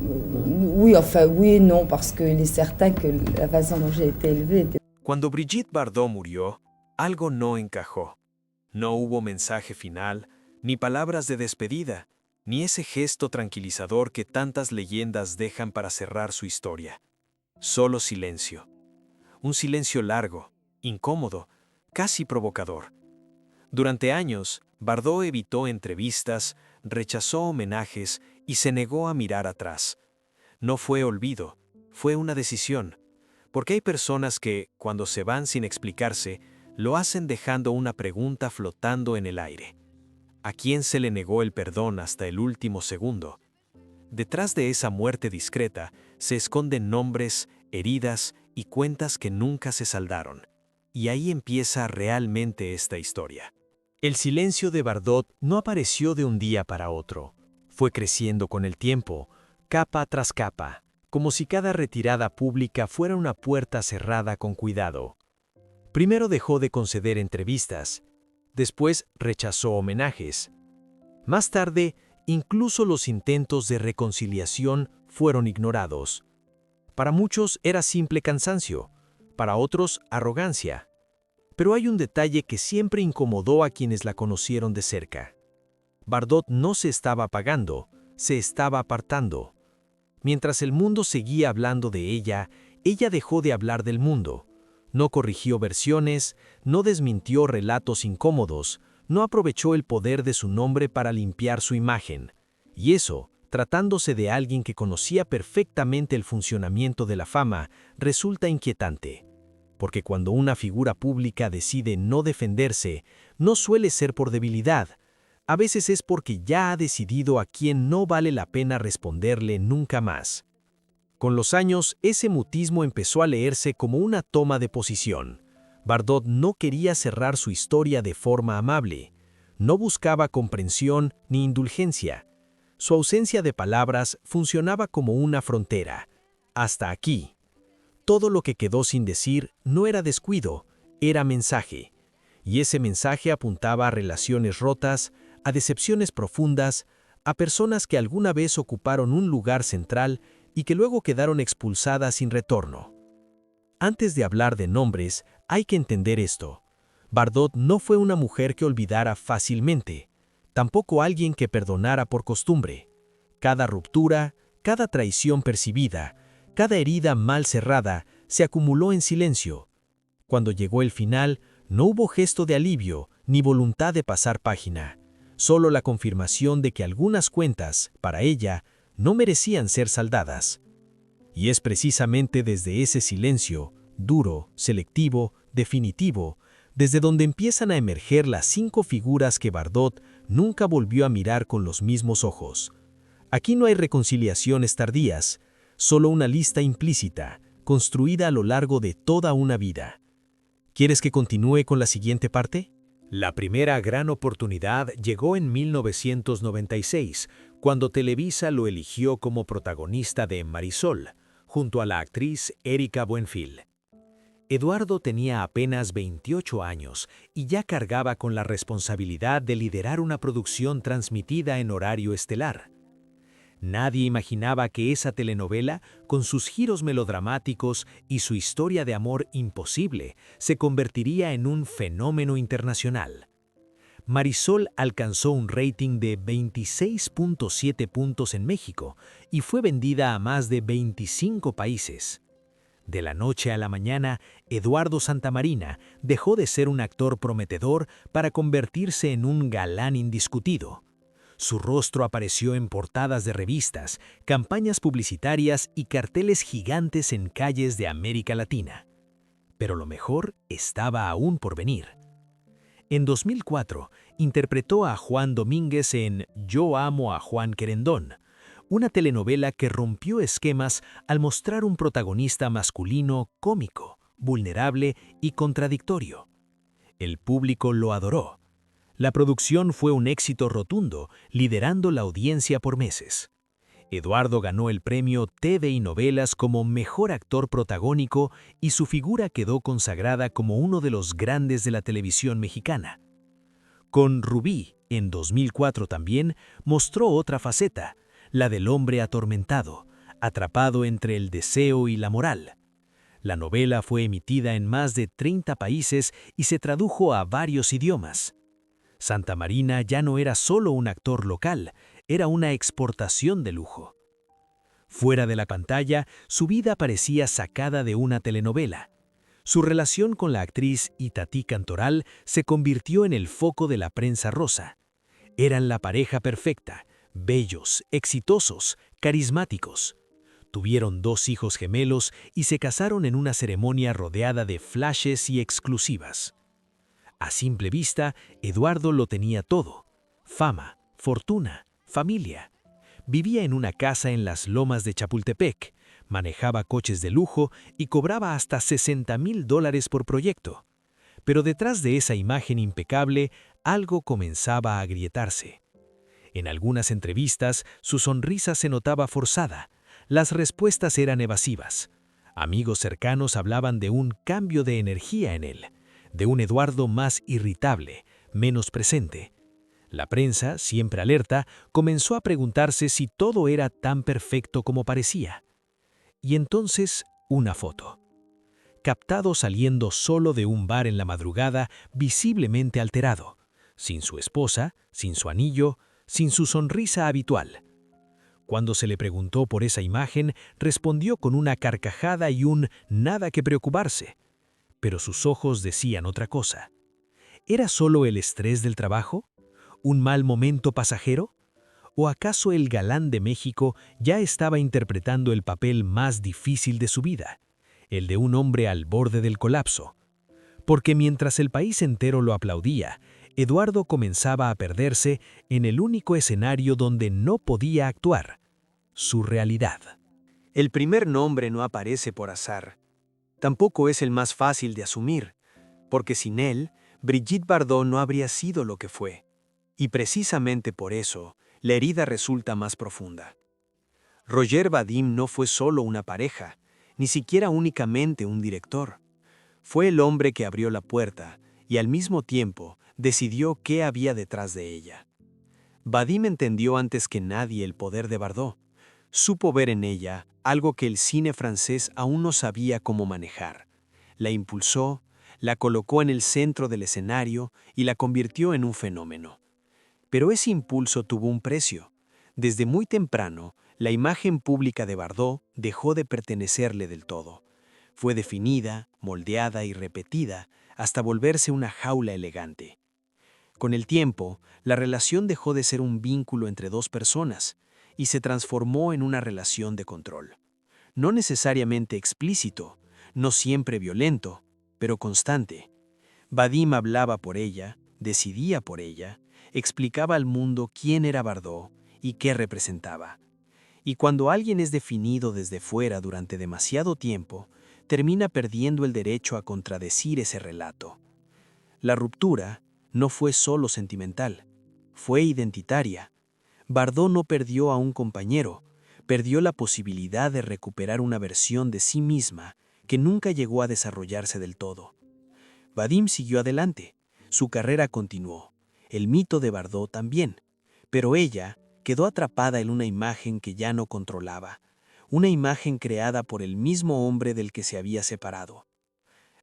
Oui, enfin oui et non, parce qu'il est certain que la façon dont j'ai été élevée était... Cuando Brigitte Bardot murió, algo no encajó. No hubo mensaje final, ni palabras de despedida, ni ese gesto tranquilizador que tantas leyendas dejan para cerrar su historia. Solo silencio. Un silencio largo, incómodo, casi provocador. Durante años, Bardot evitó entrevistas, rechazó homenajes y se negó a mirar atrás. No fue olvido, fue una decisión, porque hay personas que, cuando se van sin explicarse, lo hacen dejando una pregunta flotando en el aire. ¿A quién se le negó el perdón hasta el último segundo? Detrás de esa muerte discreta se esconden nombres, heridas y cuentas que nunca se saldaron. Y ahí empieza realmente esta historia. El silencio de Bardot no apareció de un día para otro. Fue creciendo con el tiempo, capa tras capa, como si cada retirada pública fuera una puerta cerrada con cuidado. Primero dejó de conceder entrevistas, después rechazó homenajes. Más tarde, incluso los intentos de reconciliación fueron ignorados. Para muchos era simple cansancio, para otros arrogancia. Pero hay un detalle que siempre incomodó a quienes la conocieron de cerca. Bardot no se estaba apagando, se estaba apartando. Mientras el mundo seguía hablando de ella dejó de hablar del mundo. No corrigió versiones, no desmintió relatos incómodos, no aprovechó el poder de su nombre para limpiar su imagen. Y eso, tratándose de alguien que conocía perfectamente el funcionamiento de la fama, resulta inquietante. Porque cuando una figura pública decide no defenderse, no suele ser por debilidad. A veces es porque ya ha decidido a quién no vale la pena responderle nunca más. Con los años, ese mutismo empezó a leerse como una toma de posición. Bardot no quería cerrar su historia de forma amable. No buscaba comprensión ni indulgencia. Su ausencia de palabras funcionaba como una frontera. Hasta aquí. Todo lo que quedó sin decir no era descuido, era mensaje. Y ese mensaje apuntaba a relaciones rotas, a decepciones profundas, a personas que alguna vez ocuparon un lugar central y que luego quedaron expulsadas sin retorno. Antes de hablar de nombres, hay que entender esto. Bardot no fue una mujer que olvidara fácilmente, tampoco alguien que perdonara por costumbre. Cada ruptura, cada traición percibida, cada herida mal cerrada se acumuló en silencio. Cuando llegó el final, no hubo gesto de alivio ni voluntad de pasar página, solo la confirmación de que algunas cuentas, para ella, no merecían ser saldadas. Y es precisamente desde ese silencio, duro, selectivo, definitivo, desde donde empiezan a emerger las 5 figuras que Bardot nunca volvió a mirar con los mismos ojos. Aquí no hay reconciliaciones tardías, solo una lista implícita, construida a lo largo de toda una vida. ¿Quieres que continúe con la siguiente parte? La primera gran oportunidad llegó en 1996, cuando Televisa lo eligió como protagonista de Marisol, junto a la actriz Erika Buenfil. Eduardo tenía apenas 28 años y ya cargaba con la responsabilidad de liderar una producción transmitida en horario estelar. Nadie imaginaba que esa telenovela, con sus giros melodramáticos y su historia de amor imposible, se convertiría en un fenómeno internacional. Marisol alcanzó un rating de 26.7 puntos en México y fue vendida a más de 25 países. De la noche a la mañana, Eduardo Santamarina dejó de ser un actor prometedor para convertirse en un galán indiscutido. Su rostro apareció en portadas de revistas, campañas publicitarias y carteles gigantes en calles de América Latina. Pero lo mejor estaba aún por venir. En 2004, interpretó a Juan Domínguez en Yo amo a Juan Querendón, una telenovela que rompió esquemas al mostrar un protagonista masculino cómico, vulnerable y contradictorio. El público lo adoró. La producción fue un éxito rotundo, liderando la audiencia por meses. Eduardo ganó el premio TV y Novelas como Mejor Actor Protagónico y su figura quedó consagrada como uno de los grandes de la televisión mexicana. Con Rubí, en 2004 también, mostró otra faceta, la del hombre atormentado, atrapado entre el deseo y la moral. La novela fue emitida en más de 30 países y se tradujo a varios idiomas. Santa Marina ya no era solo un actor local, era una exportación de lujo. Fuera de la pantalla, su vida parecía sacada de una telenovela. Su relación con la actriz Itatí Cantoral se convirtió en el foco de la prensa rosa. Eran la pareja perfecta, bellos, exitosos, carismáticos. Tuvieron 2 hijos gemelos y se casaron en una ceremonia rodeada de flashes y exclusivas. A simple vista, Eduardo lo tenía todo: fama, fortuna, familia. Vivía en una casa en las lomas de Chapultepec, manejaba coches de lujo y cobraba hasta $60,000 por proyecto. Pero detrás de esa imagen impecable, algo comenzaba a agrietarse. En algunas entrevistas, su sonrisa se notaba forzada, las respuestas eran evasivas. Amigos cercanos hablaban de un cambio de energía en él, de un Eduardo más irritable, menos presente. La prensa, siempre alerta, comenzó a preguntarse si todo era tan perfecto como parecía. Y entonces, una foto. Captado saliendo solo de un bar en la madrugada, visiblemente alterado, sin su esposa, sin su anillo, sin su sonrisa habitual. Cuando se le preguntó por esa imagen, respondió con una carcajada y un nada que preocuparse. Pero sus ojos decían otra cosa. ¿Era solo el estrés del trabajo? ¿Un mal momento pasajero? ¿O acaso el galán de México ya estaba interpretando el papel más difícil de su vida, el de un hombre al borde del colapso? Porque mientras el país entero lo aplaudía, Eduardo comenzaba a perderse en el único escenario donde no podía actuar: su realidad. El primer nombre no aparece por azar. Tampoco es el más fácil de asumir, porque sin él, Brigitte Bardot no habría sido lo que fue. Y precisamente por eso, la herida resulta más profunda. Roger Vadim no fue solo una pareja, ni siquiera únicamente un director. Fue el hombre que abrió la puerta y al mismo tiempo decidió qué había detrás de ella. Vadim entendió antes que nadie el poder de Bardot. Supo ver en ella algo que el cine francés aún no sabía cómo manejar. La impulsó, la colocó en el centro del escenario y la convirtió en un fenómeno. Pero ese impulso tuvo un precio. Desde muy temprano, la imagen pública de Bardot dejó de pertenecerle del todo. Fue definida, moldeada y repetida hasta volverse una jaula elegante. Con el tiempo, la relación dejó de ser un vínculo entre 2 personas y se transformó en una relación de control. No necesariamente explícito, no siempre violento, pero constante. Vadim hablaba por ella, decidía por ella, explicaba al mundo quién era Bardot y qué representaba. Y cuando alguien es definido desde fuera durante demasiado tiempo, termina perdiendo el derecho a contradecir ese relato. La ruptura no fue solo sentimental, fue identitaria. Bardot no perdió a un compañero, perdió la posibilidad de recuperar una versión de sí misma que nunca llegó a desarrollarse del todo. Vadim siguió adelante, su carrera continuó, el mito de Bardot también, pero ella quedó atrapada en una imagen que ya no controlaba, una imagen creada por el mismo hombre del que se había separado.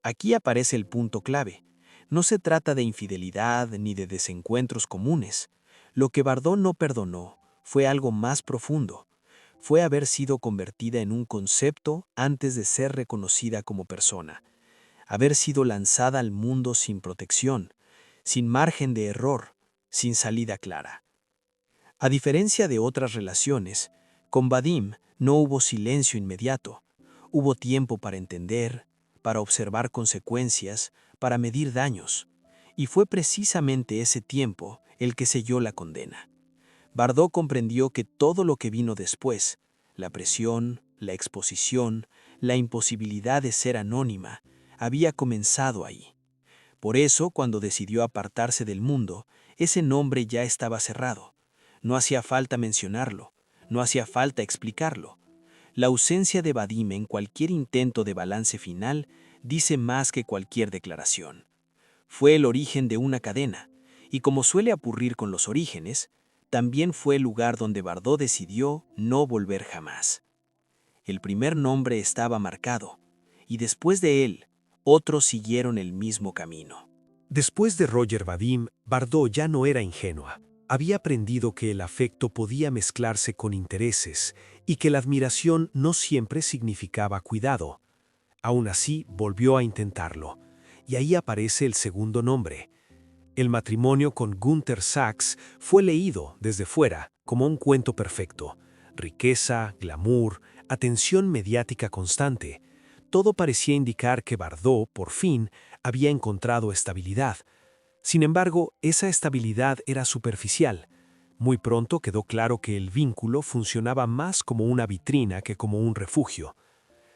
Aquí aparece el punto clave. No se trata de infidelidad ni de desencuentros comunes. Lo que Bardot no perdonó fue algo más profundo. Fue haber sido convertida en un concepto antes de ser reconocida como persona. Haber sido lanzada al mundo sin protección, sin margen de error, sin salida clara. A diferencia de otras relaciones, con Vadim no hubo silencio inmediato. Hubo tiempo para entender, para observar consecuencias, para medir daños. Y fue precisamente ese tiempo el que selló la condena. Bardot comprendió que todo lo que vino después, la presión, la exposición, la imposibilidad de ser anónima, había comenzado ahí. Por eso, cuando decidió apartarse del mundo, ese nombre ya estaba cerrado. No hacía falta mencionarlo, no hacía falta explicarlo. La ausencia de Vadim en cualquier intento de balance final dice más que cualquier declaración. Fue el origen de una cadena, y como suele ocurrir con los orígenes, también fue el lugar donde Bardot decidió no volver jamás. El primer nombre estaba marcado, y después de él, otros siguieron el mismo camino. Después de Roger Vadim, Bardot ya no era ingenua. Había aprendido que el afecto podía mezclarse con intereses y que la admiración no siempre significaba cuidado. Aún así, volvió a intentarlo, y ahí aparece el segundo nombre. El matrimonio con Gunther Sachs fue leído desde fuera como un cuento perfecto. Riqueza, glamour, atención mediática constante. Todo parecía indicar que Bardot, por fin, había encontrado estabilidad. Sin embargo, esa estabilidad era superficial. Muy pronto quedó claro que el vínculo funcionaba más como una vitrina que como un refugio.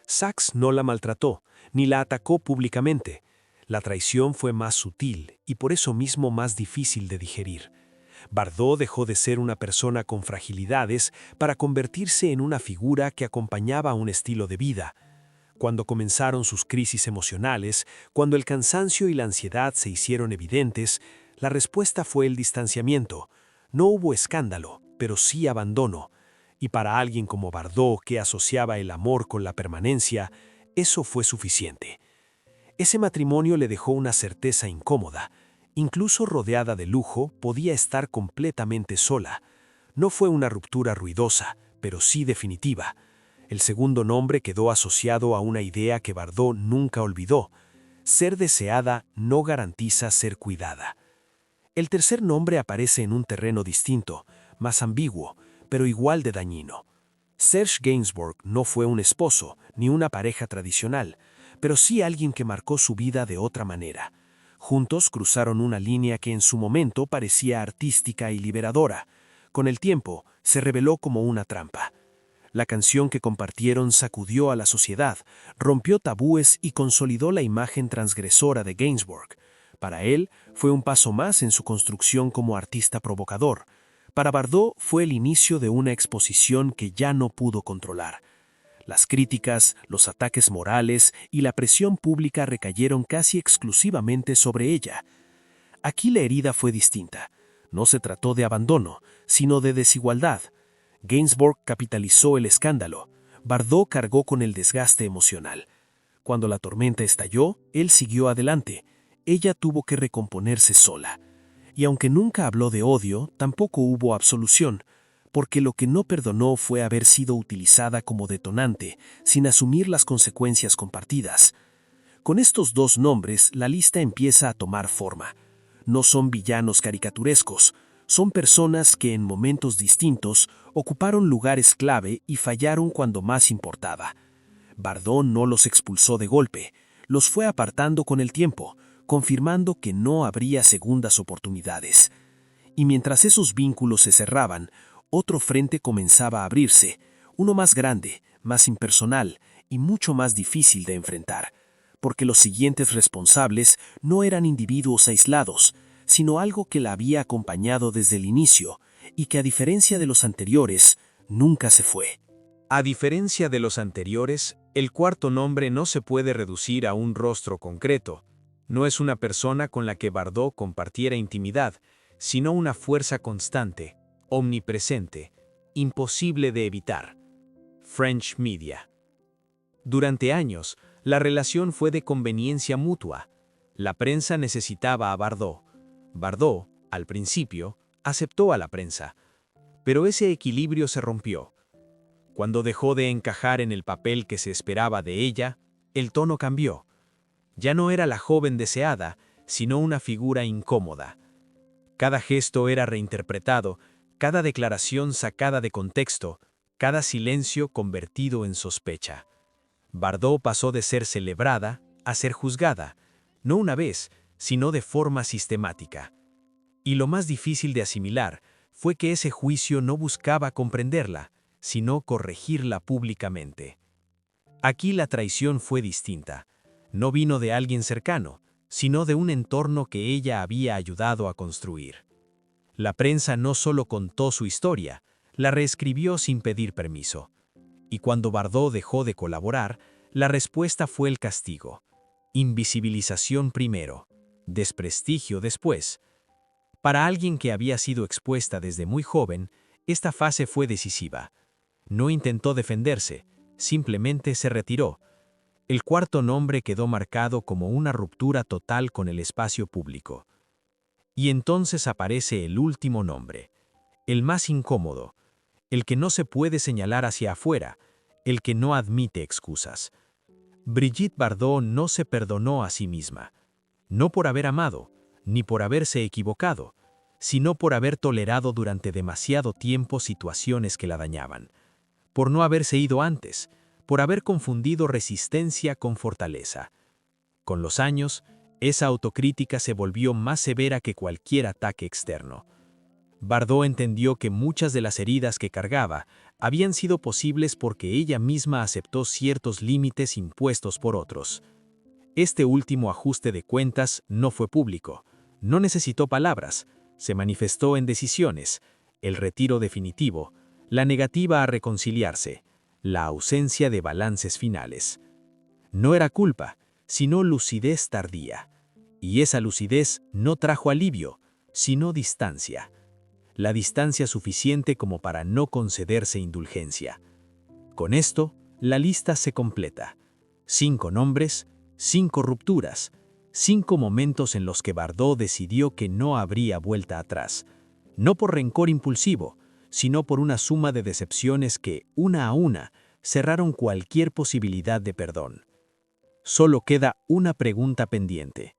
Sachs no la maltrató, ni la atacó públicamente. La traición fue más sutil y por eso mismo más difícil de digerir. Bardot dejó de ser una persona con fragilidades para convertirse en una figura que acompañaba un estilo de vida. Cuando comenzaron sus crisis emocionales, cuando el cansancio y la ansiedad se hicieron evidentes, la respuesta fue el distanciamiento. No hubo escándalo, pero sí abandono. Y para alguien como Bardot, que asociaba el amor con la permanencia, eso fue suficiente. Ese matrimonio le dejó una certeza incómoda. Incluso rodeada de lujo, podía estar completamente sola. No fue una ruptura ruidosa, pero sí definitiva. El segundo nombre quedó asociado a una idea que Bardot nunca olvidó. Ser deseada no garantiza ser cuidada. El tercer nombre aparece en un terreno distinto, más ambiguo, pero igual de dañino. Serge Gainsbourg no fue un esposo, ni una pareja tradicional, pero sí alguien que marcó su vida de otra manera. Juntos cruzaron una línea que en su momento parecía artística y liberadora. Con el tiempo, se reveló como una trampa. La canción que compartieron sacudió a la sociedad, rompió tabúes y consolidó la imagen transgresora de Gainsbourg. Para él, fue un paso más en su construcción como artista provocador. Para Bardot fue el inicio de una exposición que ya no pudo controlar. Las críticas, los ataques morales y la presión pública recayeron casi exclusivamente sobre ella. Aquí la herida fue distinta. No se trató de abandono, sino de desigualdad. Gainsbourg capitalizó el escándalo. Bardot cargó con el desgaste emocional. Cuando la tormenta estalló, él siguió adelante. Ella tuvo que recomponerse sola. Y aunque nunca habló de odio, tampoco hubo absolución, porque lo que no perdonó fue haber sido utilizada como detonante, sin asumir las consecuencias compartidas. Con estos dos nombres, la lista empieza a tomar forma. No son villanos caricaturescos, son personas que en momentos distintos ocuparon lugares clave y fallaron cuando más importaba. Bardot no los expulsó de golpe, los fue apartando con el tiempo, confirmando que no habría segundas oportunidades. Y mientras esos vínculos se cerraban, otro frente comenzaba a abrirse, uno más grande, más impersonal y mucho más difícil de enfrentar, porque los siguientes responsables no eran individuos aislados, sino algo que la había acompañado desde el inicio y que, a diferencia de los anteriores, nunca se fue. A diferencia de los anteriores, el cuarto nombre no se puede reducir a un rostro concreto. No es una persona con la que Bardot compartiera intimidad, sino una fuerza constante, omnipresente, imposible de evitar. French Media. Durante años, la relación fue de conveniencia mutua. La prensa necesitaba a Bardot. Bardot, al principio, aceptó a la prensa. Pero ese equilibrio se rompió. Cuando dejó de encajar en el papel que se esperaba de ella, el tono cambió. Ya no era la joven deseada, sino una figura incómoda. Cada gesto era reinterpretado, cada declaración sacada de contexto, cada silencio convertido en sospecha. Bardot pasó de ser celebrada a ser juzgada, no una vez, sino de forma sistemática. Y lo más difícil de asimilar fue que ese juicio no buscaba comprenderla, sino corregirla públicamente. Aquí la traición fue distinta. No vino de alguien cercano, sino de un entorno que ella había ayudado a construir. La prensa no solo contó su historia, la reescribió sin pedir permiso. Y cuando Bardot dejó de colaborar, la respuesta fue el castigo. Invisibilización primero, desprestigio después. Para alguien que había sido expuesta desde muy joven, esta fase fue decisiva. No intentó defenderse, simplemente se retiró. El cuarto nombre quedó marcado como una ruptura total con el espacio público. Y entonces aparece el último nombre, el más incómodo, el que no se puede señalar hacia afuera, el que no admite excusas. Brigitte Bardot no se perdonó a sí misma, no por haber amado, ni por haberse equivocado, sino por haber tolerado durante demasiado tiempo situaciones que la dañaban, por no haberse ido antes, por haber confundido resistencia con fortaleza. Con los años, esa autocrítica se volvió más severa que cualquier ataque externo. Bardot entendió que muchas de las heridas que cargaba habían sido posibles porque ella misma aceptó ciertos límites impuestos por otros. Este último ajuste de cuentas no fue público, no necesitó palabras, se manifestó en decisiones, el retiro definitivo, la negativa a reconciliarse, la ausencia de balances finales. No era culpa, sino lucidez tardía. Y esa lucidez no trajo alivio, sino distancia. La distancia suficiente como para no concederse indulgencia. Con esto, la lista se completa. 5 nombres, 5 rupturas, 5 momentos en los que Bardot decidió que no habría vuelta atrás. No por rencor impulsivo, sino por una suma de decepciones que, una a una, cerraron cualquier posibilidad de perdón. Solo queda una pregunta pendiente.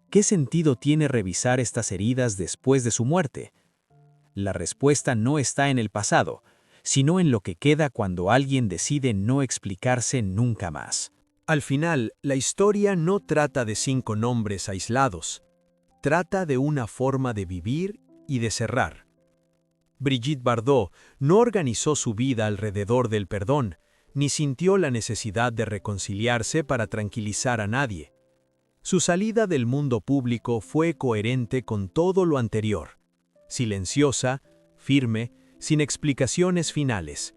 ¿Qué sentido tiene revisar estas heridas después de su muerte? La respuesta no está en el pasado, sino en lo que queda cuando alguien decide no explicarse nunca más. Al final, la historia no trata de 5 nombres aislados. Trata de una forma de vivir y de cerrar. Brigitte Bardot no organizó su vida alrededor del perdón, ni sintió la necesidad de reconciliarse para tranquilizar a nadie. Su salida del mundo público fue coherente con todo lo anterior. Silenciosa, firme, sin explicaciones finales.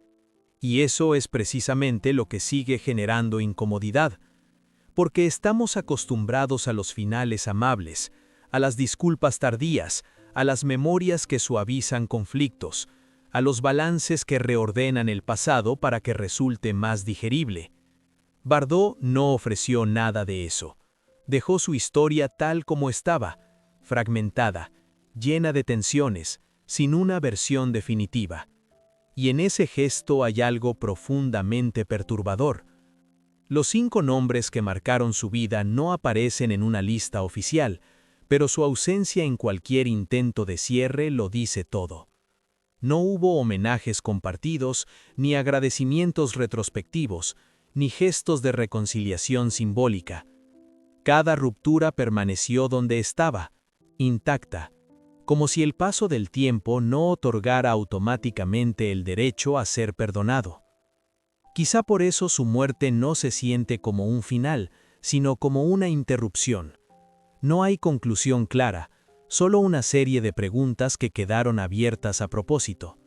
Y eso es precisamente lo que sigue generando incomodidad, porque estamos acostumbrados a los finales amables, a las disculpas tardías, a las memorias que suavizan conflictos, a los balances que reordenan el pasado para que resulte más digerible. Bardot no ofreció nada de eso. Dejó su historia tal como estaba, fragmentada, llena de tensiones, sin una versión definitiva. Y en ese gesto hay algo profundamente perturbador. Los 5 nombres que marcaron su vida no aparecen en una lista oficial, pero su ausencia en cualquier intento de cierre lo dice todo. No hubo homenajes compartidos, ni agradecimientos retrospectivos, ni gestos de reconciliación simbólica. Cada ruptura permaneció donde estaba, intacta, como si el paso del tiempo no otorgara automáticamente el derecho a ser perdonado. Quizá por eso su muerte no se siente como un final, sino como una interrupción. No hay conclusión clara, solo una serie de preguntas que quedaron abiertas a propósito.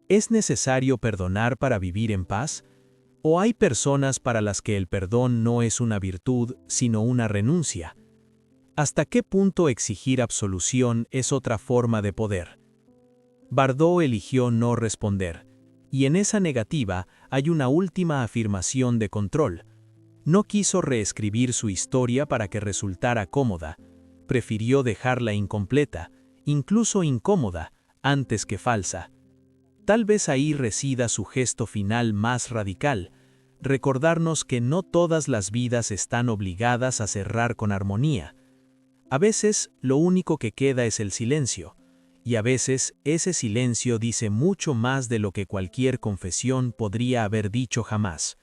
¿Es necesario perdonar para vivir en paz? ¿O hay personas para las que el perdón no es una virtud, sino una renuncia? ¿Hasta qué punto exigir absolución es otra forma de poder? Bardot eligió no responder, y en esa negativa hay una última afirmación de control. No quiso reescribir su historia para que resultara cómoda, prefirió dejarla incompleta, incluso incómoda, antes que falsa. Tal vez ahí resida su gesto final más radical, recordarnos que no todas las vidas están obligadas a cerrar con armonía. A veces lo único que queda es el silencio, y a veces ese silencio dice mucho más de lo que cualquier confesión podría haber dicho jamás.